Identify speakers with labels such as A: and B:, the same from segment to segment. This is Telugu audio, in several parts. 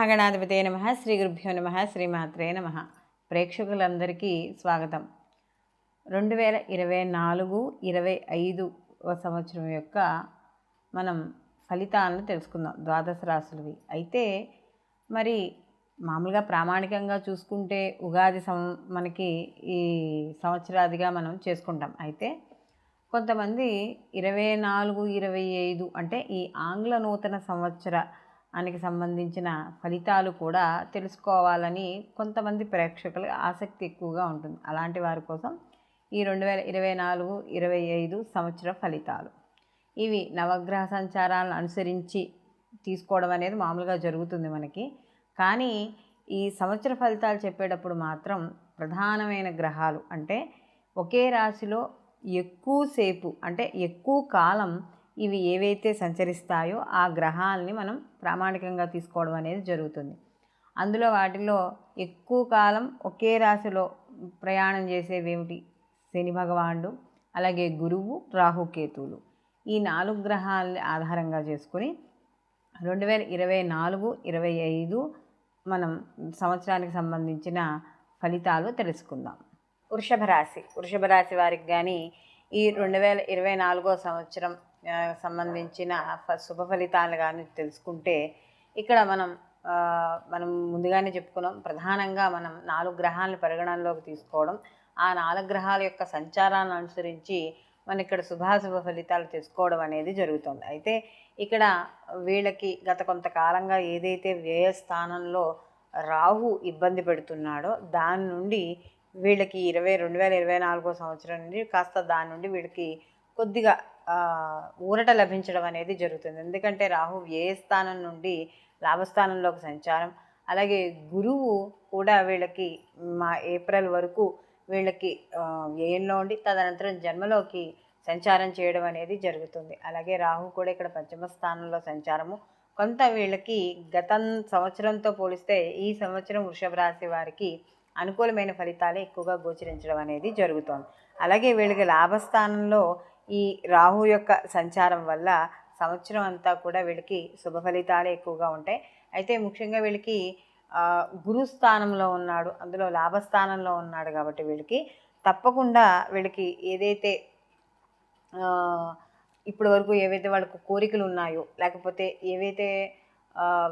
A: మహాగణాధిపతే నమః. శ్రీ గురుభ్యో నమః. శ్రీమాత్రే నమః. ప్రేక్షకులందరికీ స్వాగతం. 2024-25 సంవత్సరం యొక్క మనం ఫలితాలను తెలుసుకుందాం. ద్వాదశ రాశులవి అయితే మరి మామూలుగా ప్రామాణికంగా చూసుకుంటే ఉగాది మనకి ఈ సంవత్సరాదిగా మనం చేసుకుంటాం. అయితే కొంతమంది 24-25 అంటే ఈ ఆంగ్ల నూతన సంవత్సరానికి సంబంధించిన ఫలితాలు కూడా తెలుసుకోవాలని కొంతమంది ప్రేక్షకులకు ఆసక్తి ఎక్కువగా ఉంటుంది. అలాంటి వారి కోసం ఈ 2024-25 సంవత్సర ఫలితాలు ఇవి నవగ్రహ సంచారాలను అనుసరించి తీసుకోవడం అనేది మామూలుగా జరుగుతుంది మనకి. కానీ ఈ సంవత్సర ఫలితాలు చెప్పేటప్పుడు మాత్రం ప్రధానమైన గ్రహాలు అంటే ఒకే రాశిలో ఎక్కువసేపు అంటే ఎక్కువ కాలం ఇవి ఏవైతే సంచరిస్తాయో ఆ గ్రహాలని మనం ప్రామాణికంగా తీసుకోవడం అనేది జరుగుతుంది. అందులో వాటిలో ఎక్కువ కాలం ఒకే రాశిలో ప్రయాణం చేసేవి ఏమిటి? శని భగవానుడు, అలాగే గురువు, రాహుకేతువులు. ఈ 4 గ్రహాలని ఆధారంగా చేసుకుని 2024-25 మనం సంవత్సరానికి సంబంధించిన ఫలితాలు తెలుసుకుందాం. వృషభ రాశి వారికి కానీ ఈ 2024 సంవత్సరం సంబంధించిన శుభ ఫలితాలు కానీ తెలుసుకుంటే ఇక్కడ మనం ముందుగానే చెప్పుకున్నాం. ప్రధానంగా మనం 4 గ్రహాలను పరిగణనలోకి తీసుకోవడం, ఆ 4 గ్రహాల యొక్క సంచారాన్ని అనుసరించి మనం ఇక్కడ శుభాశుభ ఫలితాలు తెలుసుకోవడం అనేది జరుగుతుంది. అయితే ఇక్కడ వీళ్ళకి గత కొంతకాలంగా ఏదైతే వ్యయ స్థానంలో రాహు ఇబ్బంది పెడుతున్నాడో దాని నుండి వీళ్ళకి 2024 సంవత్సరం నుండి కాస్త దాని నుండి వీళ్ళకి కొద్దిగా ఊరట లభించడం అనేది జరుగుతుంది. ఎందుకంటే రాహు వ్యయస్థానం నుండి లాభస్థానంలోకి సంచారం, అలాగే గురువు కూడా వీళ్ళకి ఏప్రిల్ వరకు వీళ్ళకి వ్యయంలో ఉండి తదనంతరం జన్మలోకి సంచారం చేయడం అనేది జరుగుతుంది. అలాగే రాహు కూడా ఇక్కడ పంచమ స్థానంలో సంచారము కొంత వీళ్ళకి గత సంవత్సరంతో పోలిస్తే ఈ సంవత్సరం వృషభ రాశి వారికి అనుకూలమైన ఫలితాలే ఎక్కువగా గోచరించడం అనేది జరుగుతోంది. అలాగే వీళ్ళకి లాభస్థానంలో ఈ రాహు యొక్క సంచారం వల్ల సంవత్సరం అంతా కూడా వీళ్ళకి శుభ ఫలితాలే ఎక్కువగా ఉంటాయి. అయితే ముఖ్యంగా వీళ్ళకి గురుస్థానంలో ఉన్నాడు, అందులో లాభస్థానంలో ఉన్నాడు కాబట్టి వీళ్ళకి తప్పకుండా వీళ్ళకి ఏదైతే ఇప్పటి వరకు ఏవైతే వాళ్ళకు కోరికలు ఉన్నాయో, లేకపోతే ఏవైతే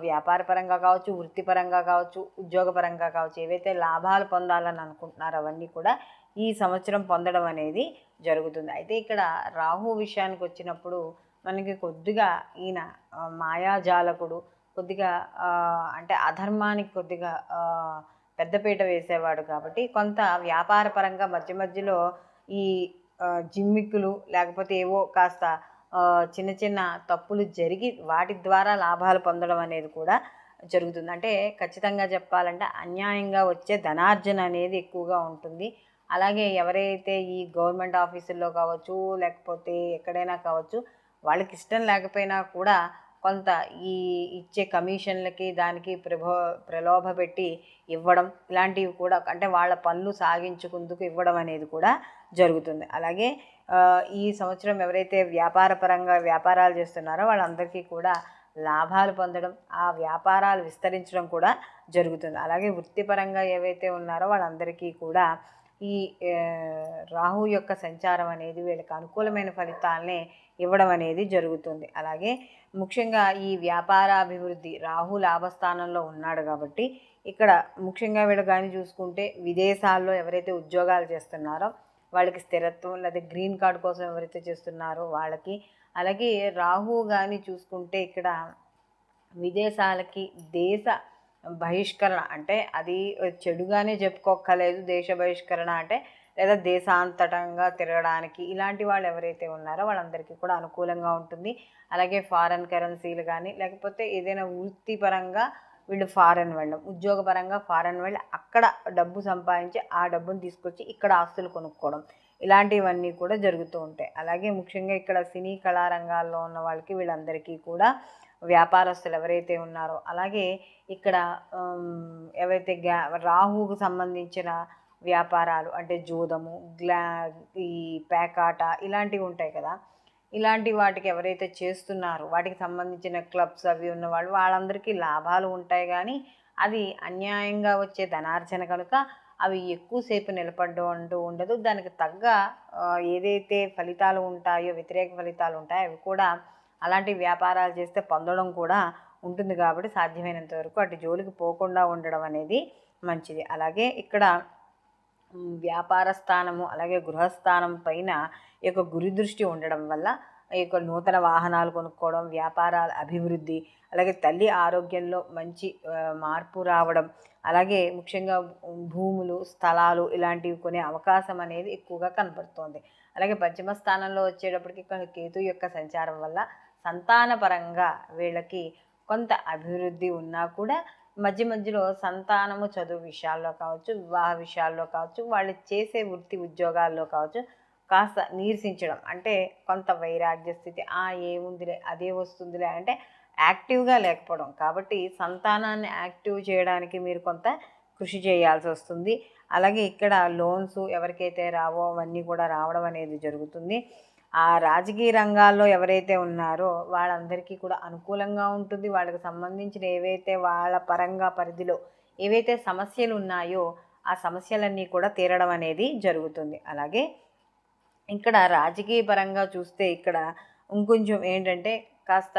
A: వ్యాపారపరంగా కావచ్చు, వృత్తిపరంగా కావచ్చు, ఉద్యోగపరంగా కావచ్చు, ఏవైతే లాభాలు పొందాలని అనుకుంటున్నారో అవన్నీ కూడా ఈ సంవత్సరం పొందడం అనేది జరుగుతుంది. అయితే ఇక్కడ రాహు విషయానికి వచ్చినప్పుడు మనకి కొద్దిగా ఈయన మాయాజాలకుడు, కొద్దిగా అంటే అధర్మానికి కొద్దిగా పెద్దపీట వేసేవాడు కాబట్టి కొంత వ్యాపారపరంగా మధ్య మధ్యలో ఈ జిమ్మిక్కులు లేకపోతే ఏవో కాస్త చిన్న చిన్న తప్పులు జరిగి వాటి ద్వారా లాభాలు పొందడం అనేది కూడా జరుగుతుంది. అంటే ఖచ్చితంగా చెప్పాలంటే అన్యాయంగా వచ్చే ధనార్జన అనేది ఎక్కువగా ఉంటుంది. అలాగే ఎవరైతే ఈ గవర్నమెంట్ ఆఫీసుల్లో కావచ్చు, లేకపోతే ఎక్కడైనా కావచ్చు, వాళ్ళకి ఇష్టం లేకపోయినా కూడా కొంత ఈ ఇచ్చే కమిషన్లకి దానికి ప్రలోభ పెట్టి ఇవ్వడం ఇలాంటివి కూడా అంటే వాళ్ళ పనులు సాగించుకుందుకు ఇవ్వడం అనేది కూడా జరుగుతుంది. అలాగే ఈ సంవత్సరం ఎవరైతే వ్యాపారపరంగా వ్యాపారాలు చేస్తున్నారో వాళ్ళందరికీ కూడా లాభాలు పొందడం, ఆ వ్యాపారాలు విస్తరించడం కూడా జరుగుతుంది. అలాగే వృత్తిపరంగా ఏవైతే ఉన్నారో వాళ్ళందరికీ కూడా ఈ రాహు యొక్క సంచారం అనేది వీళ్ళకి అనుకూలమైన ఫలితాలనే ఇవ్వడం అనేది జరుగుతుంది. అలాగే ముఖ్యంగా ఈ వ్యాపారాభివృద్ధి రాహు లాభస్థానంలో ఉన్నాడు కాబట్టి ఇక్కడ ముఖ్యంగా వీళ్ళు కానీ చూసుకుంటే విదేశాల్లో ఎవరైతే ఉద్యోగాలు చేస్తున్నారో వాళ్ళకి స్థిరత్వం, లేదా గ్రీన్ కార్డు కోసం ఎవరైతే చేస్తున్నారో వాళ్ళకి, అలాగే రాహు కానీ చూసుకుంటే ఇక్కడ విదేశాలకి దేశ బహిష్కరణ అంటే అది చెడుగానే చెప్పుకోక్కర్లేదు. దేశ బహిష్కరణ అంటే లేదా దేశాంతటంగా తిరగడానికి ఇలాంటి వాళ్ళు ఎవరైతే ఉన్నారో వాళ్ళందరికీ కూడా అనుకూలంగా ఉంటుంది. అలాగే ఫారెన్ కరెన్సీలు కానీ లేకపోతే ఏదైనా వృత్తిపరంగా వీళ్ళు ఫారెన్ వెళ్ళడం, ఉద్యోగపరంగా ఫారెన్ వెళ్ళి అక్కడ డబ్బు సంపాదించి ఆ డబ్బును తీసుకొచ్చి ఇక్కడ ఆస్తులు కొనుక్కోవడం ఇలాంటివన్నీ కూడా జరుగుతూ ఉంటాయి. అలాగే ముఖ్యంగా ఇక్కడ సినీ కళారంగాల్లో ఉన్న వాళ్ళకి వీళ్ళందరికీ కూడా వ్యాపారస్తులు ఎవరైతే ఉన్నారో, అలాగే ఇక్కడ ఎవరైతే రాహువుకు సంబంధించిన వ్యాపారాలు అంటే జూదము, ఈ పేకాట ఇలాంటివి ఉంటాయి కదా, ఇలాంటి వాటికి ఎవరైతే చేస్తున్నారో వాటికి సంబంధించిన క్లబ్స్ అవి ఉన్నవాళ్ళు వాళ్ళందరికీ లాభాలు ఉంటాయి. కానీ అది అన్యాయంగా వచ్చే ధనార్జన కనుక అవి ఎక్కువసేపు నిలబడడం అంటూ ఉండదు. దానికి తగ్గ ఏదైతే ఫలితాలు ఉంటాయో, వ్యతిరేక ఫలితాలు ఉంటాయో అవి కూడా అలాంటి వ్యాపారాలు చేస్తే పొందడం కూడా ఉంటుంది. కాబట్టి సాధ్యమైనంత వరకు అటు జోలికి పోకుండా ఉండడం అనేది మంచిది. అలాగే ఇక్కడ వ్యాపార స్థానము అలాగే గృహస్థానం పైన ఈ యొక్క గురి దృష్టి ఉండడం వల్ల ఈ యొక్క నూతన వాహనాలు కొనుక్కోవడం, వ్యాపారాల అభివృద్ధి, అలాగే తల్లి ఆరోగ్యంలో మంచి మార్పు రావడం, అలాగే ముఖ్యంగా భూములు, స్థలాలు ఇలాంటివి కొనే అవకాశం అనేది ఎక్కువగా కనబడుతోంది. అలాగే పంచమ స్థానంలో వచ్చేటప్పటికి ఇక్కడ కేతు యొక్క సంచారం వల్ల సంతానపరంగా వీళ్ళకి కొంత అభివృద్ధి ఉన్నా కూడా మధ్య మధ్యలో సంతానము చదువు విషయాల్లో కావచ్చు, వివాహ విషయాల్లో కావచ్చు, వాళ్ళు చేసే వృత్తి ఉద్యోగాల్లో కావచ్చు కాస్త నీరసించడం, అంటే కొంత వైరాగ్య స్థితి, ఏముందిలే అదే వస్తుందిలే అంటే యాక్టివ్గా లేకపోవడం. కాబట్టి సంతానాన్ని యాక్టివ్ చేయడానికి మీరు కొంత కృషి చేయాల్సి వస్తుంది. అలాగే ఇక్కడ లోన్స్ ఎవరికైతే రావో అవన్నీ కూడా రావడం అనేది జరుగుతుంది. ఆ రాజకీయ రంగాల్లో ఎవరైతే ఉన్నారో వాళ్ళందరికీ కూడా అనుకూలంగా ఉంటుంది. వాళ్ళకి సంబంధించిన ఏవైతే వాళ్ళ పరంగా పరిధిలో ఏవైతే సమస్యలు ఉన్నాయో ఆ సమస్యలన్నీ కూడా తీరడం అనేది జరుగుతుంది. అలాగే ఇక్కడ రాజకీయ పరంగా చూస్తే ఇక్కడ ఇంకొంచెం ఏంటంటే కాస్త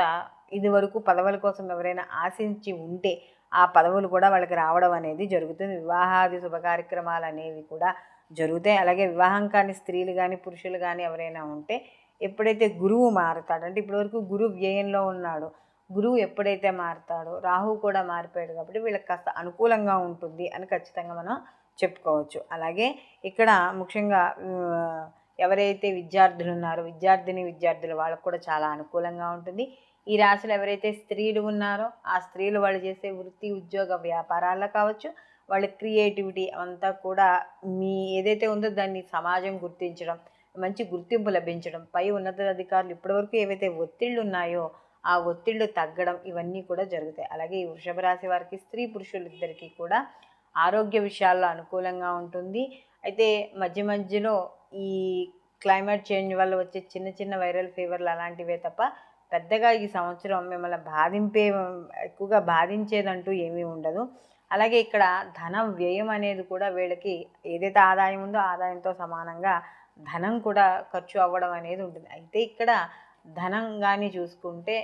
A: ఇది వరకు పదవుల కోసం ఎవరైనా ఆశించి ఉంటే ఆ పదవులు కూడా వాళ్ళకి రావడం అనేది జరుగుతుంది. వివాహాది శుభ కార్యక్రమాలు అనేవి కూడా జరుగుతాయి. అలాగే వివాహం కాని స్త్రీలు కానీ పురుషులు కానీ ఎవరైనా ఉంటే ఎప్పుడైతే గురువు మారుతాడు, అంటే ఇప్పటివరకు గురువు వ్యయంలో ఉన్నాడు, గురువు ఎప్పుడైతే మారుతాడో రాహు కూడా మారిపోయాడు కాబట్టి వీళ్ళకి కాస్త అనుకూలంగా ఉంటుంది అని ఖచ్చితంగా మనం చెప్పుకోవచ్చు. అలాగే ఇక్కడ ముఖ్యంగా ఎవరైతే విద్యార్థులు ఉన్నారో విద్యార్థులు వాళ్ళకు కూడా చాలా అనుకూలంగా ఉంటుంది. ఈ రాశిలో ఎవరైతే స్త్రీలు ఉన్నారో ఆ స్త్రీలు వాళ్ళు చేసే వృత్తి ఉద్యోగ వ్యాపారాల్లో కావచ్చు, వాళ్ళ క్రియేటివిటీ అంతా కూడా మీ ఏదైతే ఉందో దాన్ని సమాజం గుర్తించడం, మంచి గుర్తింపు లభించడం, పై ఉన్నతాధికారులు ఇప్పటివరకు ఏవైతే ఒత్తిళ్ళు ఉన్నాయో ఆ ఒత్తిళ్ళు తగ్గడం ఇవన్నీ కూడా జరుగుతాయి. అలాగే ఈ వృషభ రాశి వారికి స్త్రీ పురుషులు ఇద్దరికీ కూడా ఆరోగ్య విషయాల్లో అనుకూలంగా ఉంటుంది. అయితే మధ్య మధ్యలో ఈ క్లైమేట్ చేంజ్ వల్ల వచ్చే చిన్న చిన్న వైరల్ ఫీవర్లు అలాంటివే తప్ప పెద్దగా ఈ సంవత్సరం మిమ్మల్ని ఎక్కువగా బాధించేదంటూ ఏమీ ఉండదు. అలాగే ఇక్కడ ధన వ్యయం అనేది కూడా వీళ్ళకి ఏదైతే ఆదాయం ఉందో ఆదాయంతో సమానంగా ధనం కూడా ఖర్చు అవ్వడం అనేది ఉంటుంది. అయితే ఇక్కడ ధనం కానీ చూసుకుంటే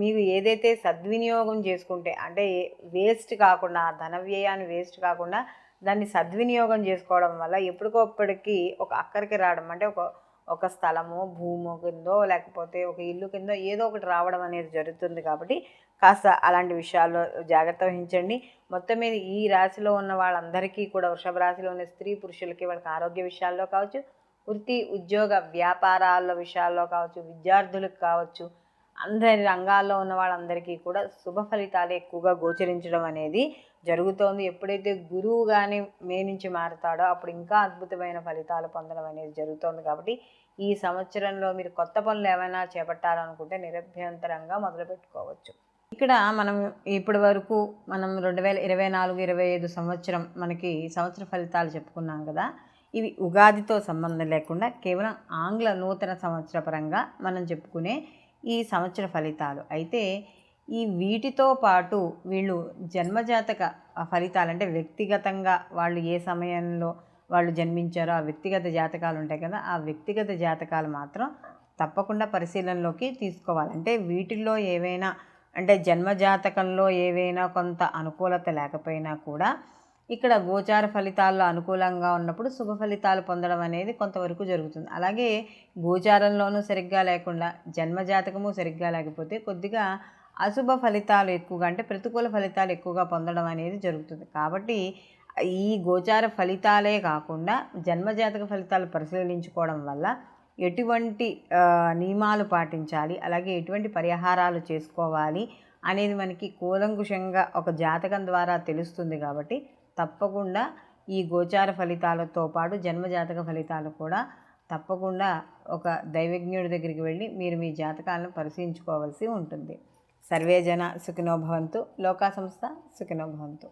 A: మీకు ఏదైతే సద్వినియోగం చేసుకుంటే అంటే వేస్ట్ కాకుండా ధన వ్యయాన్ని వేస్ట్ కాకుండా దాన్ని సద్వినియోగం చేసుకోవడం వల్ల ఎప్పటికప్పటికి ఒక అక్కడికి రావడం, అంటే ఒక స్థలము భూము కిందో లేకపోతే ఒక ఇల్లు కిందో ఏదో ఒకటి రావడం అనేది జరుగుతుంది. కాబట్టి కాస్త అలాంటి విషయాల్లో జాగ్రత్త వహించండి. మొత్తం మీద ఈ రాశిలో ఉన్న వాళ్ళందరికీ కూడా వృషభ రాశిలో ఉన్న స్త్రీ పురుషులకి వాళ్ళకి ఆరోగ్య విషయాల్లో కావచ్చు, వృత్తి ఉద్యోగ వ్యాపారాల విషయాల్లో కావచ్చు, విద్యార్థులకు కావచ్చు, అందరి రంగాల్లో ఉన్న వాళ్ళందరికీ కూడా శుభ ఫలితాలు ఎక్కువగా గోచరించడం అనేది జరుగుతోంది. ఎప్పుడైతే గురువు కానీ మే నుంచి మారుతాడో అప్పుడు ఇంకా అద్భుతమైన ఫలితాలు పొందడం అనేది జరుగుతోంది. కాబట్టి ఈ సంవత్సరంలో మీరు కొత్త పనులు ఏమైనా చేపట్టాలనుకుంటే నిరభ్యంతరంగా మొదలు పెట్టుకోవచ్చు. ఇక్కడ మనం ఇప్పటి వరకు 2024-25 సంవత్సరం మనకి సంవత్సర ఫలితాలు చెప్పుకున్నాం కదా. ఇవి ఉగాదితో సంబంధం లేకుండా కేవలం ఆంగ్ల నూతన సంవత్సర పరంగా మనం చెప్పుకునే ఈ సంవత్సర ఫలితాలు. అయితే ఈ వీటితో పాటు వీళ్ళు జన్మజాతక ఫలితాలు, అంటే వ్యక్తిగతంగా వాళ్ళు ఏ సమయంలో వాళ్ళు జన్మించారో ఆ వ్యక్తిగత జాతకాలు ఉంటాయి కదా, ఆ వ్యక్తిగత జాతకాలు మాత్రం తప్పకుండా పరిశీలనలోకి తీసుకోవాలి. అంటే వీటిల్లో ఏవైనా, అంటే జన్మజాతకంలో ఏవైనా కొంత అనుకూలత లేకపోయినా కూడా ఇక్కడ గోచార ఫలితాల్లో అనుకూలంగా ఉన్నప్పుడు శుభ ఫలితాలు పొందడం అనేది కొంతవరకు జరుగుతుంది. అలాగే గోచారంలోనూ సరిగ్గా లేకుండా జన్మజాతకము సరిగ్గా లేకపోతే కొద్దిగా అశుభ ఫలితాలు ఎక్కువగా, అంటే ప్రతికూల ఫలితాలు ఎక్కువగా పొందడం అనేది జరుగుతుంది. కాబట్టి ఈ గోచార ఫలితాలే కాకుండా జన్మజాతక ఫలితాలు పరిశీలించుకోవడం వల్ల ఎటువంటి నియమాలు పాటించాలి, అలాగే ఎటువంటి పరిహారాలు చేసుకోవాలి అనేది మనకి కూలంకుషంగా ఒక జాతకం ద్వారా తెలుస్తుంది. కాబట్టి తప్పకుండా ఈ గోచార ఫలితాలతో పాటు జన్మజాతక ఫలితాలు కూడా తప్పకుండా ఒక దైవజ్ఞుడి దగ్గరికి వెళ్ళి మీరు మీ జాతకాలను పరిశీలించుకోవాల్సి ఉంటుంది. సర్వే జన సుఖినో భవంతు. లోకా సంస్థ సుఖినో భవంతు.